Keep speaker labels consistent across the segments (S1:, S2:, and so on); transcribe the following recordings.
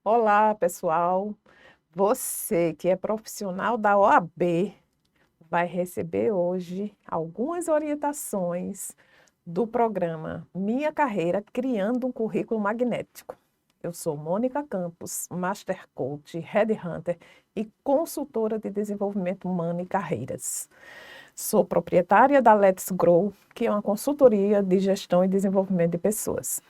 S1: Olá, pessoal. Você que é profissional da OAB vai receber hoje algumas orientações do programa Minha Carreira Criando um Currículo Magnético. Eu sou Mônica Campos, Master Coach, Headhunter e consultora de desenvolvimento humano e carreiras. Sou proprietária da Let's Grow, que é uma consultoria de gestão e desenvolvimento de pessoas.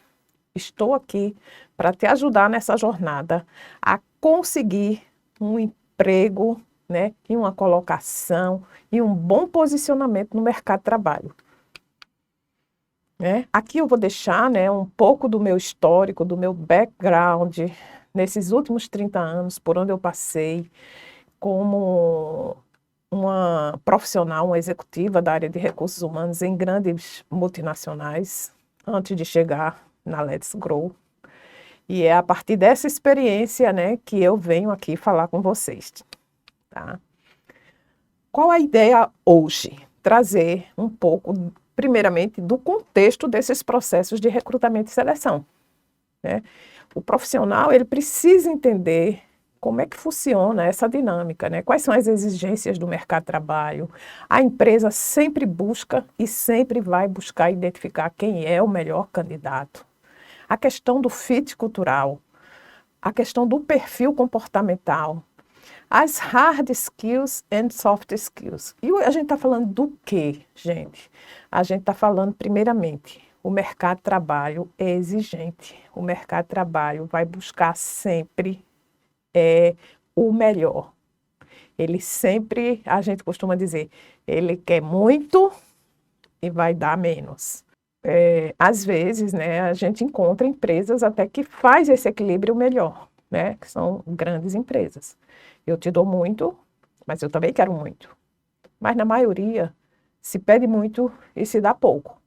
S1: Estou aqui para te ajudar nessa jornada a conseguir um emprego, né, e uma colocação e um bom posicionamento no mercado de trabalho. Né? Aqui eu vou deixar, né, um pouco do meu histórico, do meu background, nesses últimos 30 anos, por onde eu passei como uma profissional, uma executiva da área de recursos humanos em grandes multinacionais, antes de chegar na Let's Grow. E é a partir dessa experiência, né, que eu venho aqui falar com vocês, tá? Qual a ideia hoje? Trazer um pouco, primeiramente, do contexto desses processos de recrutamento e seleção, né? O profissional, ele precisa entender como é que funciona essa dinâmica, né? Quais são as exigências do mercado de trabalho? A empresa sempre busca e sempre vai buscar identificar quem é o melhor candidato. A questão do fit cultural, a questão do perfil comportamental, as hard skills and soft skills. E a gente está falando do quê, gente? A gente está falando, primeiramente, o mercado de trabalho é exigente. O mercado de trabalho vai buscar sempre o melhor. Ele sempre, a gente costuma dizer, ele quer muito e vai dar menos. Às vezes, né, a gente encontra empresas até que faz esse equilíbrio melhor, né, que são grandes empresas. Eu te dou muito, mas eu também quero muito. Mas na maioria se pede muito e se dá pouco.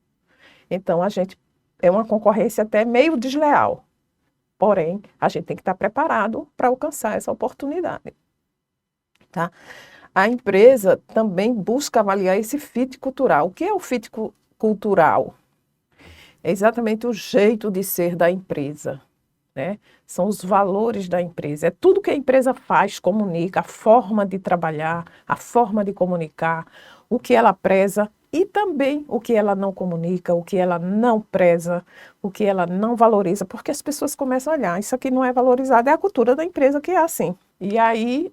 S1: Então a gente é uma concorrência até meio desleal. Porém, a gente tem que estar preparado para alcançar essa oportunidade, tá? A empresa também busca avaliar esse fit cultural. O que é o fit cultural? É exatamente o jeito de ser da empresa, né? São os valores da empresa. É tudo que a empresa faz, comunica, a forma de trabalhar, a forma de comunicar, o que ela preza e também o que ela não comunica, o que ela não preza, o que ela não valoriza, porque as pessoas começam a olhar, isso aqui não é valorizado, é a cultura da empresa que é assim. E aí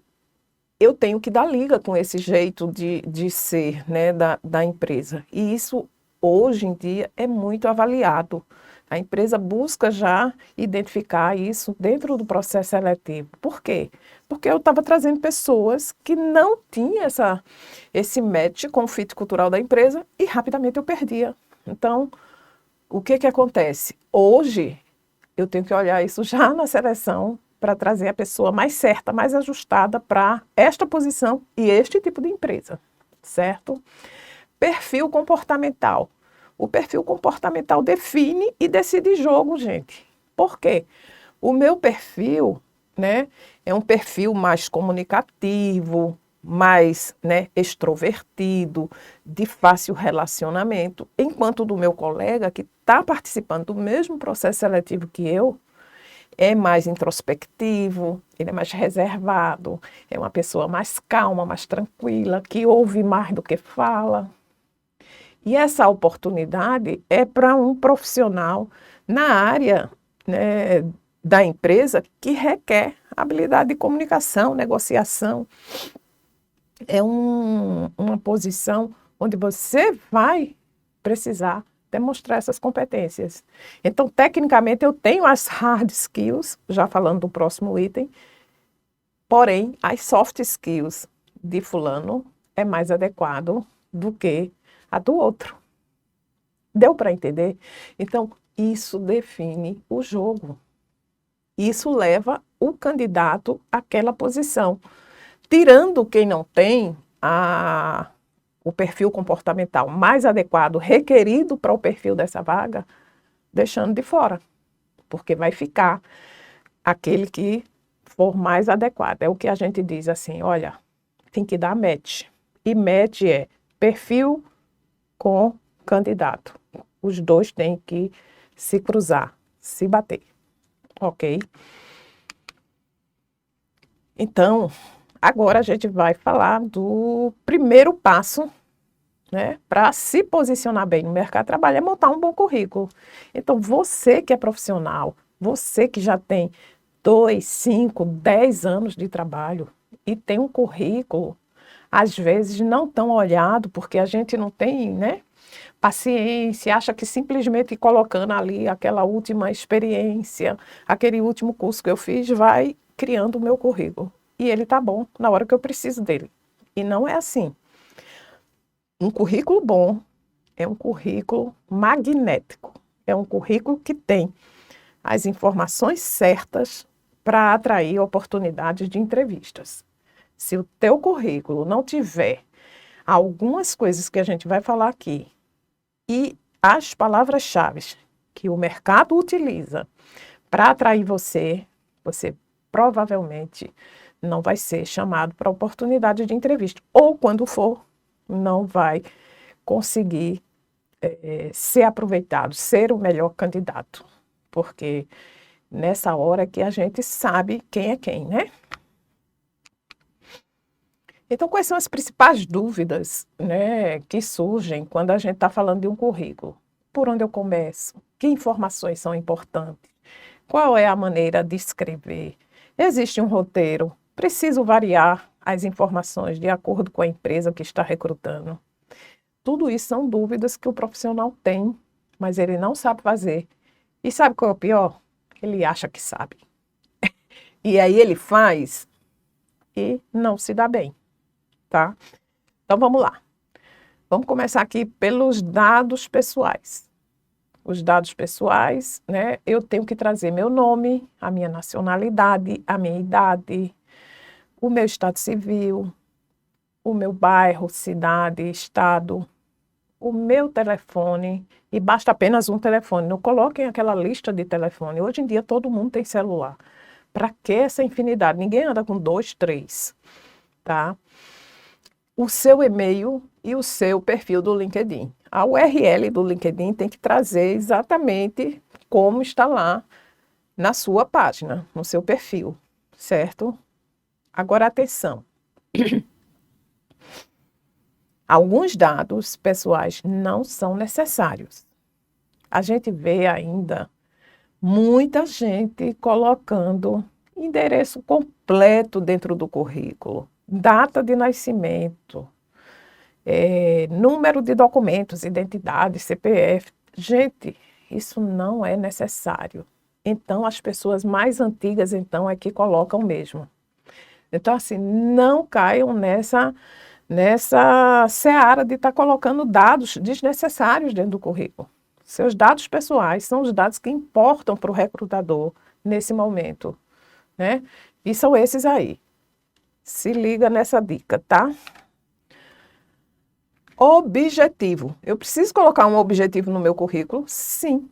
S1: eu tenho que dar liga com esse jeito de ser, né, da empresa. E isso, hoje em dia, é muito avaliado. A empresa busca já identificar isso dentro do processo seletivo. Por quê? Porque eu estava trazendo pessoas que não tinham esse match com o fit cultural da empresa e rapidamente eu perdia. Então, o que que acontece? Hoje, eu tenho que olhar isso já na seleção para trazer a pessoa mais certa, mais ajustada para esta posição e este tipo de empresa, certo? Perfil comportamental. O perfil comportamental define e decide jogo, gente. Por quê? O meu perfil, né, é um perfil mais comunicativo, mais, né, extrovertido, de fácil relacionamento, enquanto o do meu colega que está participando do mesmo processo seletivo que eu, é mais introspectivo, ele é mais reservado, é uma pessoa mais calma, mais tranquila, que ouve mais do que fala. E essa oportunidade é para um profissional na área, né, da empresa que requer habilidade de comunicação, negociação. É uma posição onde você vai precisar demonstrar essas competências. Então, tecnicamente, eu tenho as hard skills, já falando do próximo item, porém, as soft skills de fulano é mais adequado do que a do outro. Deu para entender? Então, isso define o jogo. Isso leva o candidato àquela posição. Tirando quem não tem o perfil comportamental mais adequado, requerido para o perfil dessa vaga, deixando de fora, porque vai ficar aquele que for mais adequado. É o que a gente diz assim, olha, tem que dar match. E match é perfil com candidato. Os dois têm que se cruzar, se bater, ok? Então, agora a gente vai falar do primeiro passo, né, para se posicionar bem no mercado de trabalho, é montar um bom currículo. Então, você que é profissional, você que já tem 2, 5, 10 anos de trabalho e tem um currículo, às vezes não tão olhado, porque a gente não tem, né, paciência, acha que simplesmente colocando ali aquela última experiência, aquele último curso que eu fiz, vai criando o meu currículo. E ele tá bom na hora que eu preciso dele. E não é assim. Um currículo bom é um currículo magnético. É um currículo que tem as informações certas para atrair oportunidades de entrevistas. Se o teu currículo não tiver algumas coisas que a gente vai falar aqui e as palavras-chave que o mercado utiliza para atrair você, você provavelmente não vai ser chamado para oportunidade de entrevista. Ou quando for, não vai conseguir ser aproveitado, ser o melhor candidato. Porque nessa hora que a gente sabe quem é quem, né? Então, quais são as principais dúvidas, né, que surgem quando a gente está falando de um currículo? Por onde eu começo? Que informações são importantes? Qual é a maneira de escrever? Existe um roteiro? Preciso variar as informações de acordo com a empresa que está recrutando? Tudo isso são dúvidas que o profissional tem, mas ele não sabe fazer. E sabe qual é o pior? Ele acha que sabe. E aí ele faz e não se dá bem, tá? Então vamos lá. Vamos começar aqui pelos dados pessoais. Os dados pessoais, né? Eu tenho que trazer meu nome, a minha nacionalidade, a minha idade, o meu estado civil, o meu bairro, cidade, estado, o meu telefone, e basta apenas um telefone. Não coloquem aquela lista de telefone. Hoje em dia todo mundo tem celular. Para que essa infinidade? Ninguém anda com 2, 3, tá? O seu e-mail e o seu perfil do LinkedIn. A URL do LinkedIn tem que trazer exatamente como está lá na sua página, no seu perfil, certo? Agora, atenção. Alguns dados pessoais não são necessários. A gente vê ainda muita gente colocando endereço completo dentro do currículo, data de nascimento, número de documentos, identidade, CPF. Gente, isso não é necessário. Então, as pessoas mais antigas, então, é que colocam mesmo. Então, assim, não caiam nessa seara de estar colocando dados desnecessários dentro do currículo. Seus dados pessoais são os dados que importam para o recrutador nesse momento, né? E são esses aí. Se liga nessa dica, tá? Objetivo. Eu preciso colocar um objetivo no meu currículo? Sim.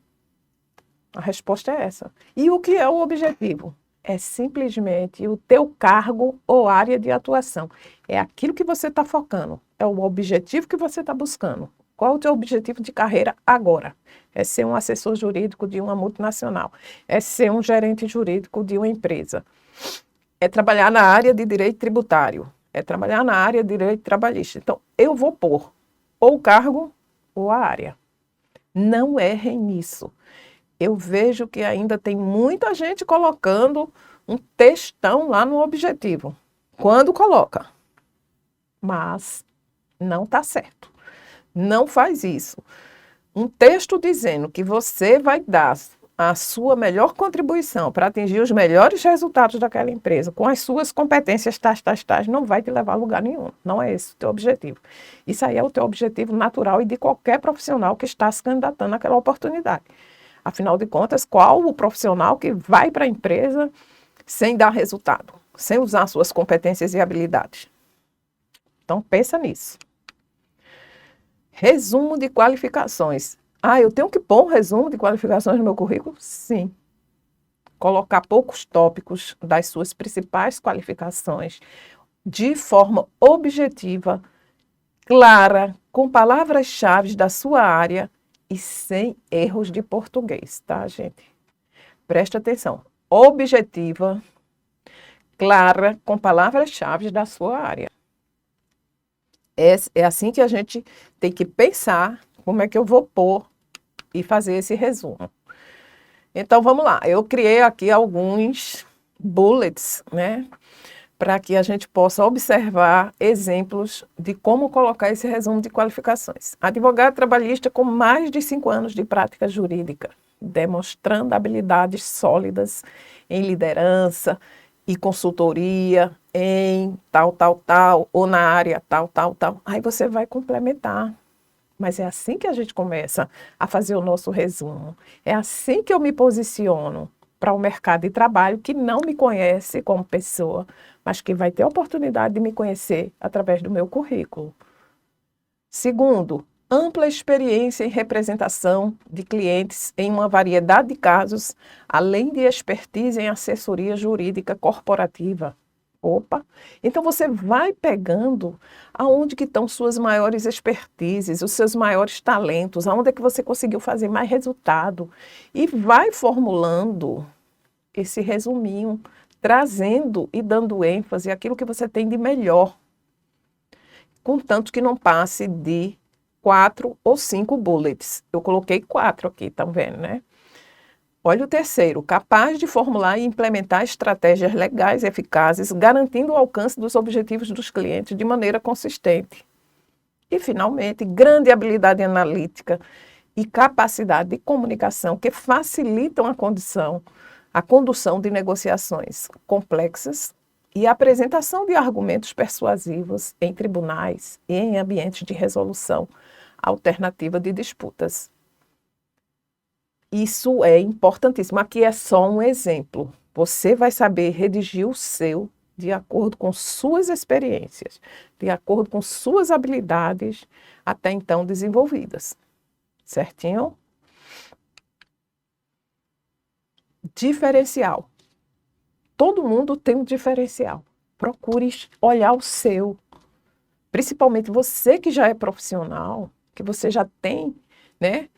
S1: A resposta é essa. E o que é o objetivo? É simplesmente o teu cargo ou área de atuação. É aquilo que você está focando. É o objetivo que você está buscando. Qual é o teu objetivo de carreira agora? É ser um assessor jurídico de uma multinacional. É ser um gerente jurídico de uma empresa. É trabalhar na área de direito tributário. É trabalhar na área de direito trabalhista. Então, eu vou pôr ou o cargo ou a área. Não errem nisso. Eu vejo que ainda tem muita gente colocando um textão lá no objetivo. Quando coloca. Mas não está certo. Não faz isso. Um texto dizendo que você vai dar a sua melhor contribuição para atingir os melhores resultados daquela empresa, com as suas competências tais, não vai te levar a lugar nenhum. Não é esse o teu objetivo. Isso aí é o teu objetivo natural e de qualquer profissional que está se candidatando àquela oportunidade. Afinal de contas, qual o profissional que vai para a empresa sem dar resultado, sem usar suas competências e habilidades? Então, pensa nisso. Resumo de qualificações. Ah, eu tenho que pôr um resumo de qualificações no meu currículo? Sim. Colocar poucos tópicos das suas principais qualificações de forma objetiva, clara, com palavras-chave da sua área e sem erros de português, tá, gente? Presta atenção. Objetiva, clara com palavras-chave da sua área. É assim que a gente tem que pensar como é que eu vou pôr e fazer esse resumo. Então, vamos lá. Eu criei aqui alguns bullets, né? Para que a gente possa observar exemplos de como colocar esse resumo de qualificações. Advogado trabalhista com mais de 5 anos de prática jurídica, demonstrando habilidades sólidas em liderança e consultoria em tal, ou na área tal. Aí você vai complementar. Mas é assim que a gente começa a fazer o nosso resumo. É assim que eu me posiciono para o mercado de trabalho que não me conhece como pessoa, mas que vai ter a oportunidade de me conhecer através do meu currículo. Segundo, ampla experiência em representação de clientes em uma variedade de casos, além de expertise em assessoria jurídica corporativa. Opa! Então você vai pegando aonde que estão suas maiores expertises, os seus maiores talentos, aonde é que você conseguiu fazer mais resultado e vai formulando esse resuminho, trazendo e dando ênfase àquilo que você tem de melhor, contanto que não passe de 4 ou 5 bullets. Eu coloquei 4 aqui, tá vendo, né? Olha o terceiro, capaz de formular e implementar estratégias legais e eficazes, garantindo o alcance dos objetivos dos clientes de maneira consistente. E, finalmente, grande habilidade analítica e capacidade de comunicação que facilitam a condução de negociações complexas e a apresentação de argumentos persuasivos em tribunais e em ambientes de resolução alternativa de disputas. Isso é importantíssimo. Aqui é só um exemplo. Você vai saber redigir o seu de acordo com suas experiências, de acordo com suas habilidades até então desenvolvidas. Certinho? Diferencial. Todo mundo tem um diferencial. Procure olhar o seu. Principalmente você que já é profissional, que você já tem, né,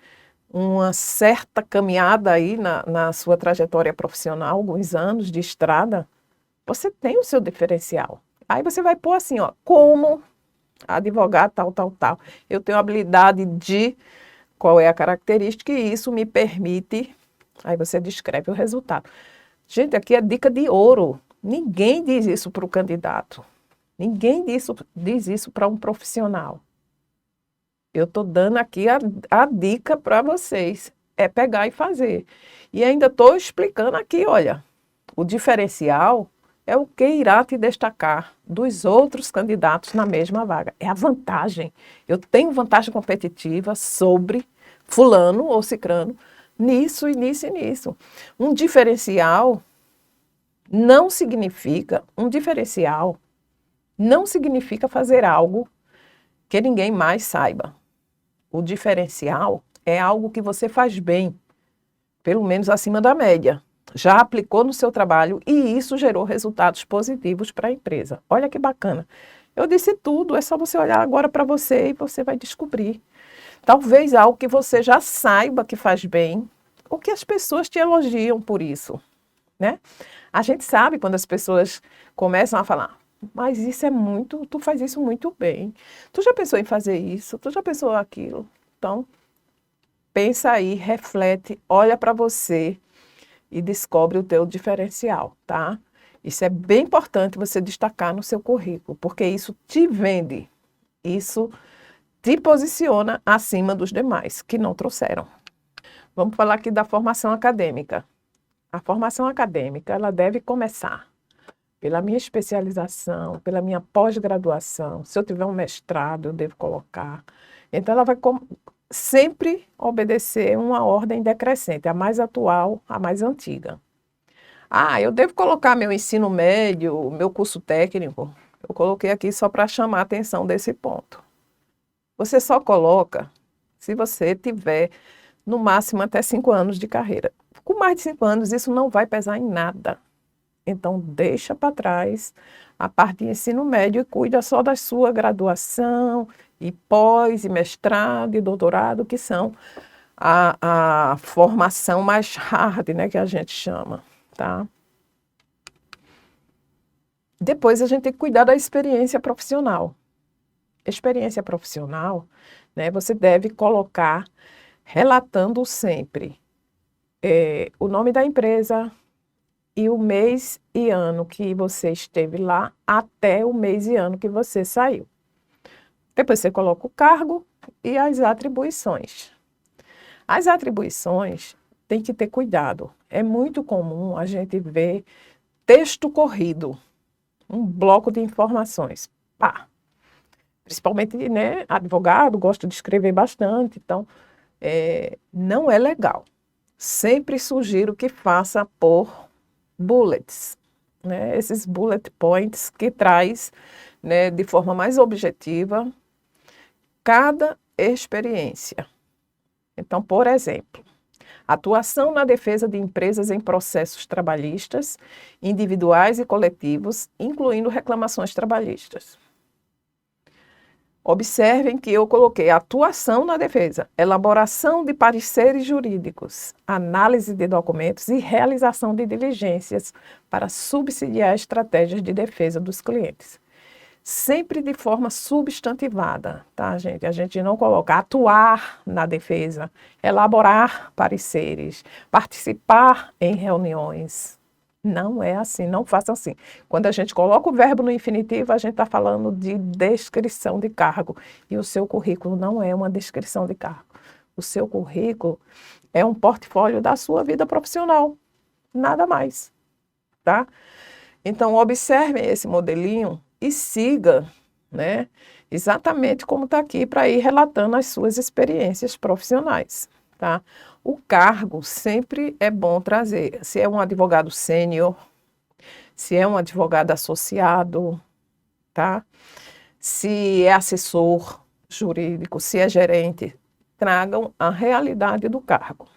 S1: uma certa caminhada aí na sua trajetória profissional, alguns anos de estrada, você tem o seu diferencial. Aí você vai pôr assim, ó, como advogado tal. Eu tenho habilidade de qual é a característica e isso me permite. Aí você descreve o resultado. Gente, aqui é dica de ouro. Ninguém diz isso para o candidato. Ninguém diz isso para um profissional. Eu estou dando aqui a dica para vocês. É pegar e fazer. E ainda estou explicando aqui, olha, o diferencial é o que irá te destacar dos outros candidatos na mesma vaga. É a vantagem. Eu tenho vantagem competitiva sobre fulano ou cicrano nisso e nisso. Um diferencial não significa fazer algo que ninguém mais saiba. O diferencial é algo que você faz bem, pelo menos acima da média. Já aplicou no seu trabalho e isso gerou resultados positivos para a empresa. Olha que bacana. Eu disse tudo, é só você olhar agora para você e você vai descobrir. Talvez algo que você já saiba que faz bem, ou que as pessoas te elogiam por isso, né? A gente sabe quando as pessoas começam a falar, mas isso é muito, tu faz isso muito bem. Tu já pensou em fazer isso? Tu já pensou aquilo? Então, pensa aí, reflete, olha para você e descobre o teu diferencial, tá? Isso é bem importante você destacar no seu currículo, porque isso te vende, isso te posiciona acima dos demais que não trouxeram. Vamos falar aqui da formação acadêmica. A formação acadêmica, ela deve começar pela minha especialização, pela minha pós-graduação. Se eu tiver um mestrado, eu devo colocar. Então, ela vai sempre obedecer uma ordem decrescente, a mais atual, a mais antiga. Ah, eu devo colocar meu ensino médio, meu curso técnico. Eu coloquei aqui só para chamar a atenção desse ponto. Você só coloca se você tiver, no máximo, até 5 anos de carreira. Com mais de 5 anos, isso não vai pesar em nada. Então, deixa para trás a parte de ensino médio e cuida só da sua graduação, e pós, e mestrado, e doutorado, que são a formação mais hard, né, que a gente chama, tá? Depois a gente tem que cuidar da experiência profissional. Experiência profissional, né, você deve colocar relatando sempre o nome da empresa e o mês e ano que você esteve lá até o mês e ano que você saiu. Depois você coloca o cargo e as atribuições. As atribuições tem que ter cuidado. É muito comum a gente ver texto corrido, um bloco de informações. Pá. Principalmente, né, advogado, gosta de escrever bastante, então não é legal. Sempre sugiro que faça por bullets, né, esses bullet points que traz, né, de forma mais objetiva cada experiência. Então, por exemplo, atuação na defesa de empresas em processos trabalhistas, individuais e coletivos, incluindo reclamações trabalhistas. Observem que eu coloquei atuação na defesa, elaboração de pareceres jurídicos, análise de documentos e realização de diligências para subsidiar estratégias de defesa dos clientes. Sempre de forma substantivada, tá, gente? A gente não coloca atuar na defesa, elaborar pareceres, participar em reuniões. Não é assim, não faça assim. Quando a gente coloca o verbo no infinitivo, a gente está falando de descrição de cargo. E o seu currículo não é uma descrição de cargo. O seu currículo é um portfólio da sua vida profissional. Nada mais, tá? Então, observe esse modelinho e siga, né, exatamente como está aqui para ir relatando as suas experiências profissionais, tá? O cargo sempre é bom trazer, se é um advogado sênior, se é um advogado associado, tá? Se é assessor jurídico, se é gerente, tragam a realidade do cargo.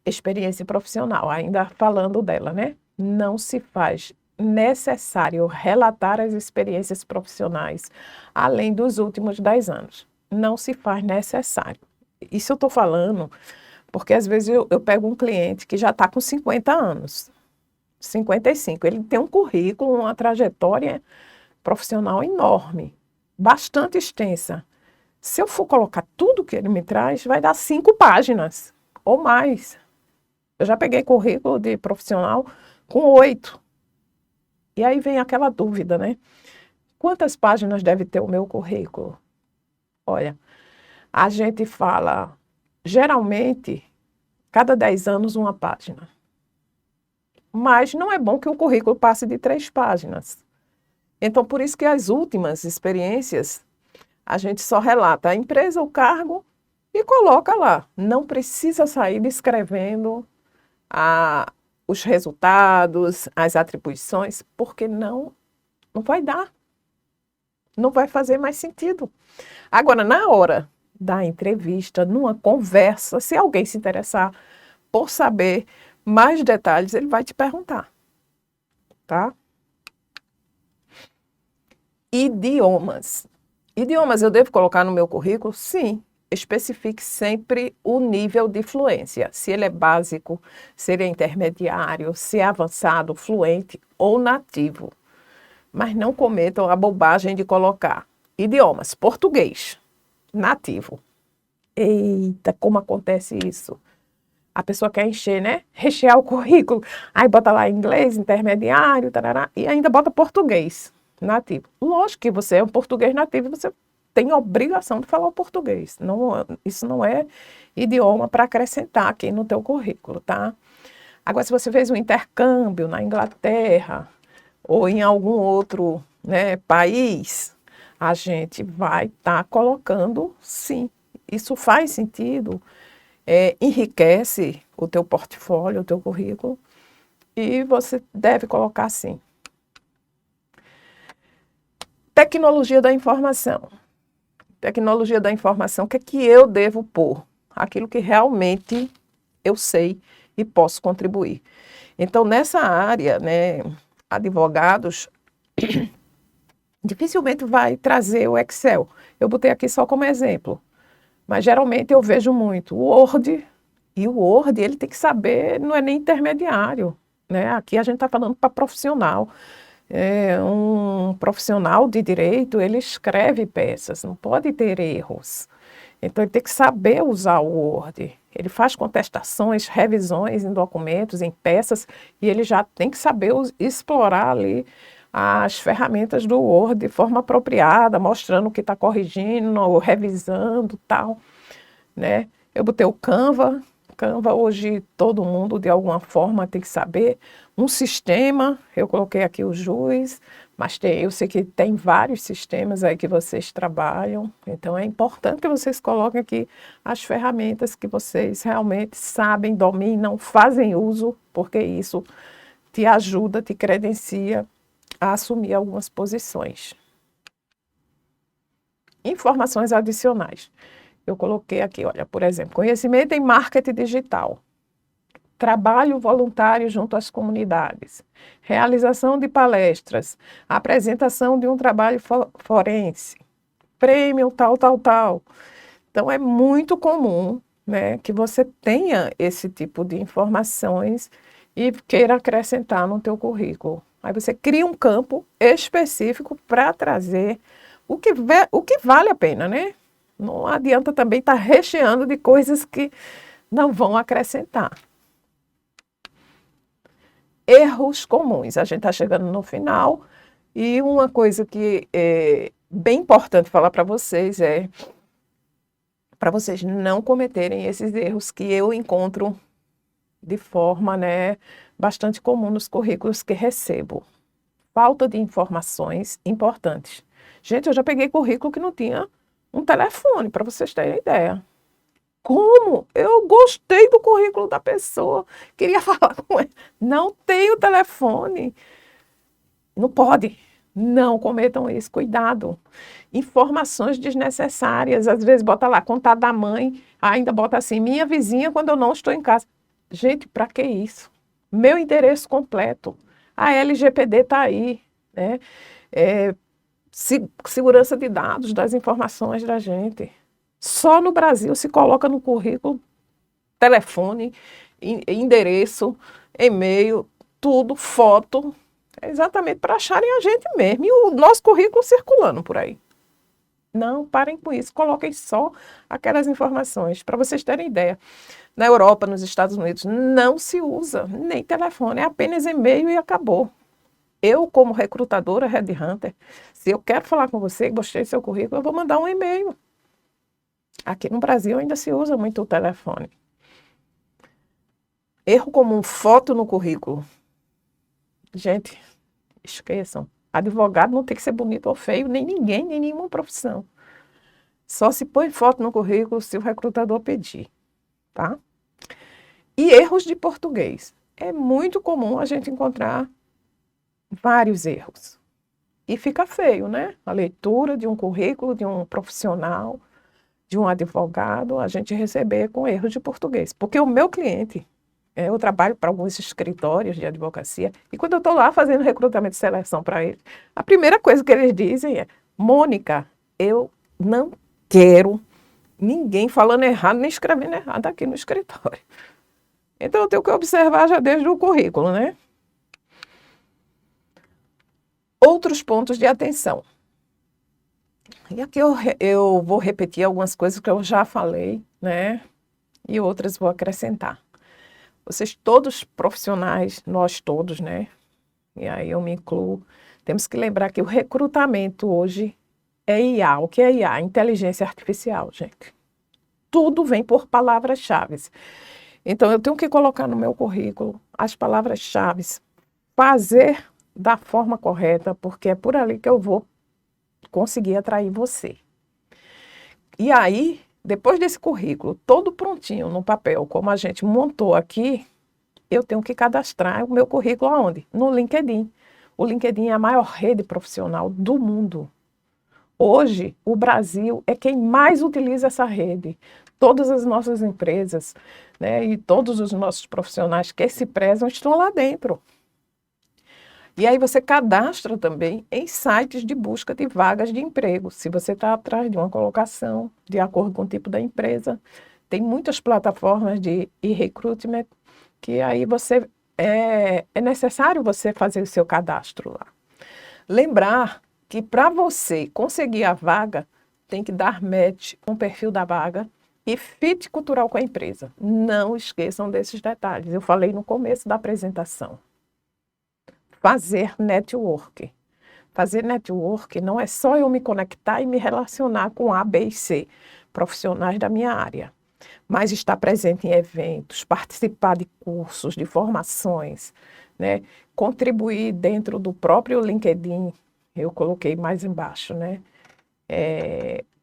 S1: Experiência profissional, ainda falando dela, né? Não se faz necessário relatar as experiências profissionais além dos últimos 10 anos. Não se faz necessário. Isso eu estou falando porque às vezes eu pego um cliente que já está com 50 anos, 55. Ele tem um currículo, uma trajetória profissional enorme, bastante extensa. Se eu for colocar tudo que ele me traz, vai dar 5 páginas ou mais. Eu já peguei currículo de profissional com 8. E aí vem aquela dúvida, né? Quantas páginas deve ter o meu currículo? Olha, a gente fala, geralmente, cada 10 anos uma página. Mas não é bom que o currículo passe de 3 páginas. Então, por isso que as últimas experiências, a gente só relata a empresa, o cargo e coloca lá. Não precisa sair descrevendo os resultados, as atribuições, porque não vai dar. Não vai fazer mais sentido. Agora, na hora da entrevista, numa conversa, se alguém se interessar por saber mais detalhes, ele vai te perguntar, tá? Idiomas. Idiomas eu devo colocar no meu currículo? Sim. Especifique sempre o nível de fluência, se ele é básico, se ele é intermediário, se é avançado, fluente ou nativo. Mas não cometam a bobagem de colocar idiomas, português, nativo. Eita, como acontece isso? A pessoa quer encher, né? Rechear o currículo, aí bota lá inglês, intermediário, tarará, e ainda bota português nativo. Lógico que você é um português nativo, você tem a obrigação de falar o português. Não, isso não é idioma para acrescentar aqui no teu currículo, tá? Agora, se você fez um intercâmbio na Inglaterra ou em algum outro, né, país, a gente vai estar colocando, sim. Isso faz sentido, enriquece o teu portfólio, o teu currículo, e você deve colocar sim. Tecnologia da informação. Tecnologia da informação, o que é que eu devo pôr? Aquilo que realmente eu sei e posso contribuir. Então, nessa área, né, advogados, dificilmente vai trazer o Excel. Eu botei aqui só como exemplo, mas geralmente eu vejo muito o Word, e o Word ele tem que saber, não é nem intermediário, né? Aqui a gente está falando para profissional. Um profissional de direito, ele escreve peças, não pode ter erros. Então, ele tem que saber usar o Word. Ele faz contestações, revisões em documentos, em peças, e ele já tem que saber explorar ali as ferramentas do Word de forma apropriada, mostrando o que está corrigindo, ou revisando, tal, né? Eu botei o Canva. Canva hoje todo mundo de alguma forma tem que saber. Um sistema, eu coloquei aqui o Juiz, mas eu sei que tem vários sistemas aí que vocês trabalham, então é importante que vocês coloquem aqui as ferramentas que vocês realmente sabem, dominam, fazem uso, porque isso te ajuda, te credencia a assumir algumas posições. Informações adicionais. Eu coloquei aqui, olha, por exemplo, conhecimento em marketing digital, trabalho voluntário junto às comunidades, realização de palestras, apresentação de um trabalho forense, prêmio tal, tal, tal. Então, é muito comum, né, que você tenha esse tipo de informações e queira acrescentar no teu currículo. Aí você cria um campo específico para trazer o que vale a pena, né? Não adianta também estar recheando de coisas que não vão acrescentar. Erros comuns. A gente está chegando no final e uma coisa que é bem importante falar para vocês é para vocês não cometerem esses erros que eu encontro de forma, né, bastante comum nos currículos que recebo. Falta de informações importantes. Gente, eu já peguei currículo que não tinha um telefone, para vocês terem ideia. Como? Eu gostei do currículo da pessoa, queria falar com ele. Não tem o telefone. Não pode. Não cometam isso, cuidado. Informações desnecessárias, às vezes bota lá, contato da mãe, ainda bota assim, minha vizinha quando eu não estou em casa. Gente, para que isso? Meu endereço completo. A LGPD está aí, né? Segurança de dados, das informações da gente. Só no Brasil se coloca no currículo telefone, endereço, e-mail, tudo, foto, exatamente para acharem a gente mesmo. E o nosso currículo circulando por aí. Não, parem com isso, coloquem só aquelas informações, para vocês terem ideia. Na Europa, nos Estados Unidos, não se usa nem telefone, é apenas e-mail e acabou. Eu, como recrutadora, headhunter, se eu quero falar com você, gostei do seu currículo, eu vou mandar um e-mail. Aqui no Brasil ainda se usa muito o telefone. Erro comum, foto no currículo. Gente, esqueçam. Advogado não tem que ser bonito ou feio, nem ninguém, nem nenhuma profissão. Só se põe foto no currículo se o recrutador pedir, tá? E erros de português. É muito comum a gente encontrar vários erros. E fica feio, né? A leitura de um currículo de um profissional, de um advogado, a gente receber com erros de português. Porque o meu cliente, eu trabalho para alguns escritórios de advocacia, e quando eu estou lá fazendo recrutamento e seleção para eles, a primeira coisa que eles dizem é: Mônica, eu não quero ninguém falando errado nem escrevendo errado aqui no escritório. Então eu tenho que observar já desde o currículo, né? Outros pontos de atenção. E aqui eu vou repetir algumas coisas que eu já falei, né? E outras vou acrescentar. Vocês todos profissionais, nós todos, né? E aí eu me incluo. Temos que lembrar que o recrutamento hoje é IA. O que é IA? Inteligência artificial, gente. Tudo vem por palavras-chave. Então eu tenho que colocar no meu currículo as palavras-chave, fazer da forma correta, porque é por ali que eu vou conseguir atrair você. E aí, depois desse currículo todo prontinho no papel, como a gente montou aqui, eu tenho que cadastrar o meu currículo aonde? No LinkedIn. O LinkedIn é a maior rede profissional do mundo. Hoje, o Brasil é quem mais utiliza essa rede. Todas as nossas empresas, né, e todos os nossos profissionais que se prezam estão lá dentro. E aí você cadastra também em sites de busca de vagas de emprego. Se você está atrás de uma colocação, de acordo com o tipo da empresa, tem muitas plataformas de e-recruitment que aí você é necessário você fazer o seu cadastro lá. Lembrar que para você conseguir a vaga, tem que dar match com o perfil da vaga e fit cultural com a empresa. Não esqueçam desses detalhes. Eu falei no começo da apresentação. Fazer network. Fazer network não é só eu me conectar e me relacionar com A, B e C, profissionais da minha área, mas estar presente em eventos, participar de cursos, de formações, né? Contribuir dentro do próprio LinkedIn, eu coloquei mais embaixo, né?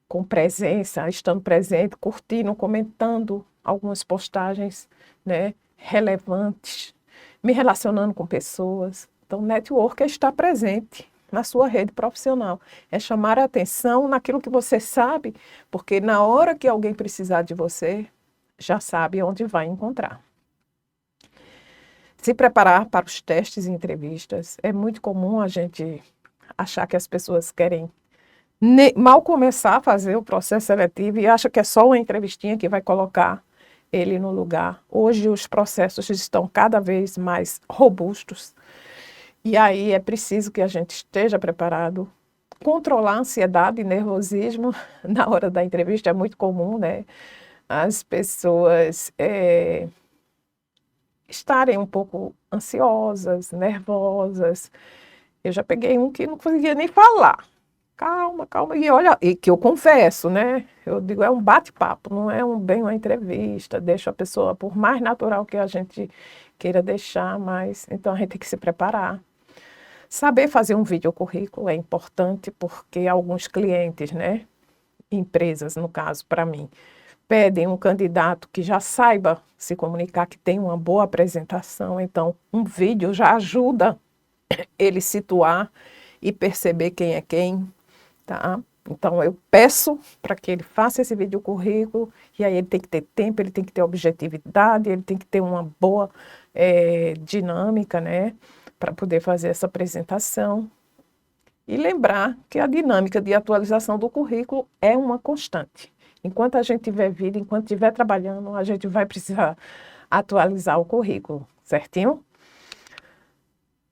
S1: Com presença, estando presente, curtindo, comentando algumas postagens, né? Relevantes, me relacionando com pessoas. Então, network é estar presente na sua rede profissional, é chamar a atenção naquilo que você sabe, porque na hora que alguém precisar de você, já sabe onde vai encontrar. Se preparar para os testes e entrevistas. É muito comum a gente achar que as pessoas querem mal começar a fazer o processo seletivo e acha que é só uma entrevistinha que vai colocar ele no lugar. Hoje os processos estão cada vez mais robustos e aí é preciso que a gente esteja preparado. Controlar a ansiedade e nervosismo na hora da entrevista é muito comum, né? As pessoas estarem um pouco ansiosas, nervosas. Eu já peguei um que não conseguia nem falar. Calma, calma. E olha, e que eu confesso, né? Eu digo, é um bate-papo, não é bem uma entrevista. Deixa a pessoa, por mais natural que a gente queira deixar, mas então a gente tem que se preparar. Saber fazer um videocurrículo é importante porque alguns clientes, né? Empresas, no caso, para mim, pedem um candidato que já saiba se comunicar, que tem uma boa apresentação. Então, um vídeo já ajuda ele situar e perceber quem é quem, tá? Então, eu peço para que ele faça esse vídeo currículo, e aí ele tem que ter tempo, ele tem que ter objetividade, ele tem que ter uma boa dinâmica, né? Para poder fazer essa apresentação. E lembrar que a dinâmica de atualização do currículo é uma constante. Enquanto a gente tiver vida, enquanto estiver trabalhando, a gente vai precisar atualizar o currículo, certinho?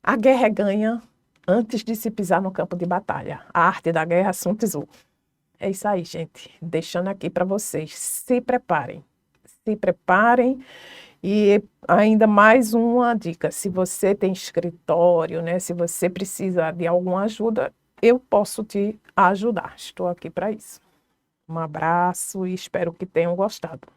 S1: A guerra é ganha antes de se pisar no campo de batalha. A arte da guerra, Sun Tzu. É isso aí, gente. Deixando aqui para vocês. Se preparem. Se preparem. E ainda mais uma dica: se você tem escritório, né, se você precisa de alguma ajuda, eu posso te ajudar. Estou aqui para isso. Um abraço e espero que tenham gostado.